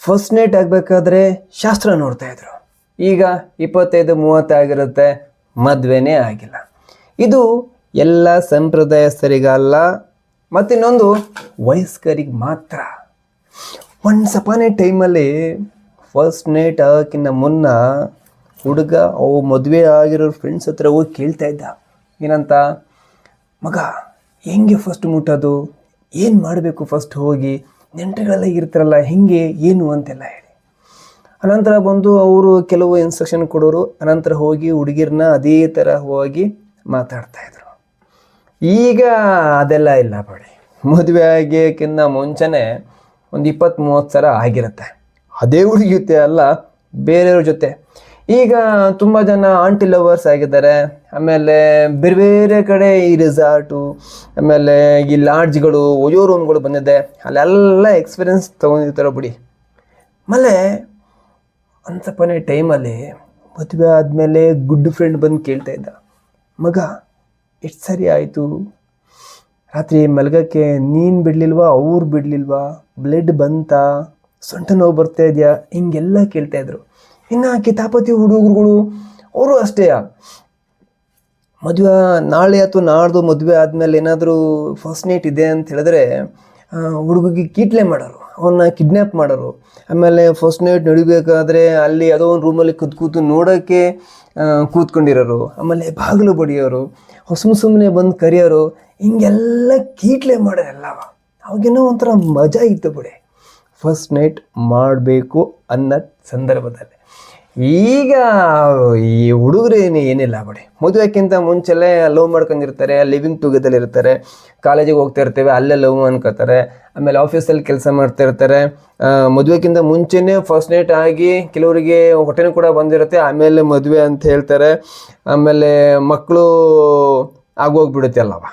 First night ಆಗಬೇಕಾದ್ರೆ ಶಾಸ್ತ್ರ ನೋಡ್ತಾ ಇದ್ರು. ಈಗ 25-30 ಆಗಿರುತ್ತೆ, ಮದುವೆನೇ ಆಗಿಲ್ಲ. ಇದು ಎಲ್ಲ ಸಂಪ್ರದಾಯಸ್ಥರಿಗಲ್ಲ, ಮತ್ತಿನ್ನೊಂದು ವಯಸ್ಕರಿಗೆ ಮಾತ್ರ. ಒನ್ಸ್ ಅಪಾನ್ ಎ ಟೈಮಲ್ಲಿ ಫಸ್ಟ್ ನೈಟ್ ಆಗೋಕ್ಕಿಂತ ಮುನ್ನ ಹುಡುಗ ಅವು ಮದುವೆ ಆಗಿರೋ ಫ್ರೆಂಡ್ಸ್ ಹತ್ರ ಹೋಗಿ ಕೇಳ್ತಾ ಇದ್ದ, ಏನಂತ, ಮಗ ಹೆಂಗೆ ಫಸ್ಟ್ ಮುಟ್ಟೋದು, ಏನು ಮಾಡಬೇಕು ಫಸ್ಟ್ ಹೋಗಿ, ನೆಂಟರುಗಳೆಲ್ಲ ಇರ್ತಾರಲ್ಲ ಹೆಂಗೆ ಏನು ಅಂತೆಲ್ಲ ಹೇಳಿ. ಅನಂತರ ಬಂದು ಅವರು ಕೆಲವು ಇನ್ಸ್ಟ್ರಕ್ಷನ್ ಕೊಡೋರು. ಅನಂತರ ಹೋಗಿ ಹುಡುಗಿರನ್ನ ಅದೇ ಥರ ಹೋಗಿ ಮಾತಾಡ್ತಾಯಿದ್ರು. ಈಗ ಅದೆಲ್ಲ ಇಲ್ಲ ಬಿಡಿ. ಮದುವೆ ಆಗೋಕ್ಕಿಂತ ಮುಂಚೆನೇ ಒಂದು 20-30 ಸಲ ಆಗಿರುತ್ತೆ. ಅದೇ ಹುಡುಗಿ ಜೊತೆ ಅಲ್ಲ, ಬೇರೆಯವ್ರ ಜೊತೆ. ಈಗ ತುಂಬ ಜನ ಆಂಟಿ ಲವರ್ಸ್ ಆಗಿದ್ದಾರೆ. ಆಮೇಲೆ ಬೇರೆ ಬೇರೆ ಕಡೆ ಈ ರೆಸಾರ್ಟು, ಆಮೇಲೆ ಈ ಲಾಡ್ಜ್ಗಳು, ಒಯೋ ರೂಮ್ಗಳು ಬಂದಿದೆ, ಅಲ್ಲೆಲ್ಲ ಎಕ್ಸ್ಪೀರಿಯನ್ಸ್ ತೊಗೊಂಡಿರ್ತಾರೆ ಬಿಡಿ. ಆಮೇಲೆ ಅಂತಪ್ಪನೇ ಟೈಮಲ್ಲಿ ಮದುವೆ ಆದಮೇಲೆ ಗುಡ್ ಫ್ರೆಂಡ್ ಬಂದು ಕೇಳ್ತಾ ಇದ್ದ, ಮಗ ಎಷ್ಟು ಸರಿ ಆಯಿತು, ರಾತ್ರಿ ಮಲಗಕ್ಕೆ ನೀನು ಬಿಡಲಿಲ್ವಾ, ಅವ್ರು ಬಿಡಲಿಲ್ವಾ, ಬ್ಲಡ್ ಬಂತಾ, ಸೊಂಟ ನೋವು ಬರ್ತಾ ಇದೆಯಾ, ಹಿಂಗೆಲ್ಲ ಕೇಳ್ತಾಯಿದ್ರು. ಇನ್ನು ಕಿತಾಪತಿ ಹುಡುಗರುಗಳು ಅವರು ಅಷ್ಟೇ, ಮದುವೆ ನಾಳೆ ಅಥವಾ ನಾಡ್ದು ಮದುವೆ ಆದಮೇಲೆ ಏನಾದರೂ ಫಸ್ಟ್ ನೈಟ್ ಇದೆ ಅಂತ ಹೇಳಿದ್ರೆ ಹುಡುಗಿಗೆ ಕೀಟ್ಲೆ ಮಾಡೋರು, ಅವನ್ನ ಕಿಡ್ನ್ಯಾಪ್ ಮಾಡೋರು. ಆಮೇಲೆ ಫಸ್ಟ್ ನೈಟ್ ನಡಿಬೇಕಾದ್ರೆ ಅಲ್ಲಿ ಯಾವುದೋ ಒಂದು ರೂಮಲ್ಲಿ ಕೂತು ನೋಡೋಕ್ಕೆ ಕೂತ್ಕೊಂಡಿರೋರು. ಆಮೇಲೆ ಬಾಗಿಲು ಬಡಿಯೋರು, ಸುಮ್ಮನೆ ಬಂದು ಕರೆಯೋರು, ಹಿಂಗೆಲ್ಲ ಕೀಟ್ಲೆ ಮಾಡೋರೆಲ್ಲವ. ಅವಾಗೇನೋ ಒಂಥರ ಮಜಾ ಇತ್ತು ಬಿಡಿ ಫಸ್ಟ್ ನೈಟ್ ಮಾಡಬೇಕು ಅನ್ನೋ ಸಂದರ್ಭದಲ್ಲಿ. ಈಗ ಈ ಹುಡುಗರು ಏನಿಲ್ಲ ಬಿಡಿ, ಮದುವೆಕ್ಕಿಂತ ಮುಂಚೆಲ್ಲೇ ಲವ್ ಮಾಡ್ಕೊಂಡಿರ್ತಾರೆ, ಲಿವಿಂಗ್ ಟುಗೆದರ್ ಇರ್ತಾರೆ, ಕಾಲೇಜಿಗೆ ಹೋಗ್ತಾ ಇರ್ತೇವೆ ಅಲ್ಲೇ ಲವ್ ಅನ್ಕೋತಾರೆ, ಆಮೇಲೆ ಆಫೀಸಲ್ಲಿ ಕೆಲಸ ಮಾಡ್ತಾ ಇರ್ತಾರೆ. ಮದುವೆಕ್ಕಿಂತ ಮುಂಚೆನೇ ಫಸ್ಟ್ ನೈಟ್ ಆಗಿ ಕೆಲವರಿಗೆ ಹೊಟ್ಟೆನೂ ಕೂಡ ಬಂದಿರುತ್ತೆ, ಆಮೇಲೆ ಮದುವೆ ಅಂತ ಹೇಳ್ತಾರೆ. ಆಮೇಲೆ ಮಕ್ಕಳು ಆಗೋಗ್ಬಿಡುತ್ತೆ ಅಲ್ಲವ.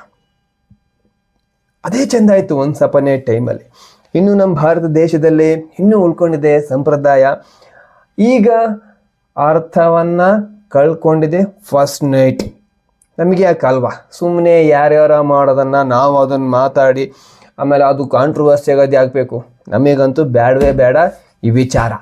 ಅದೇ ಚೆಂದ ಆಯಿತು ಒನ್ಸ್ ಅಪಾನ್ ಎ ಟೈಮಲ್ಲಿ. ಇನ್ನು ನಮ್ಮ ಭಾರತ ದೇಶದಲ್ಲಿ ಇನ್ನೂ ಉಳ್ಕೊಂಡಿದೆ ಸಂಪ್ರದಾಯ. ಈಗ ಅರ್ಥವನ್ನು ಕಳ್ಕೊಂಡಿದೆ ಫಸ್ಟ್ ನೈಟ್. ನಮಗೆ ಯಾಕಲ್ವಾ, ಸುಮ್ಮನೆ ಯಾರ್ಯಾರ ಮಾಡೋದನ್ನು ನಾವು ಅದನ್ನು ಮಾತಾಡಿ ಆಮೇಲೆ ಅದು ಕಾಂಟ್ರವರ್ಸಿ ಆಗೋದು ಆಗಬೇಕು. ನಮಗಂತೂ ಬೇಡವೇ ಬೇಡ ಈ ವಿಚಾರ.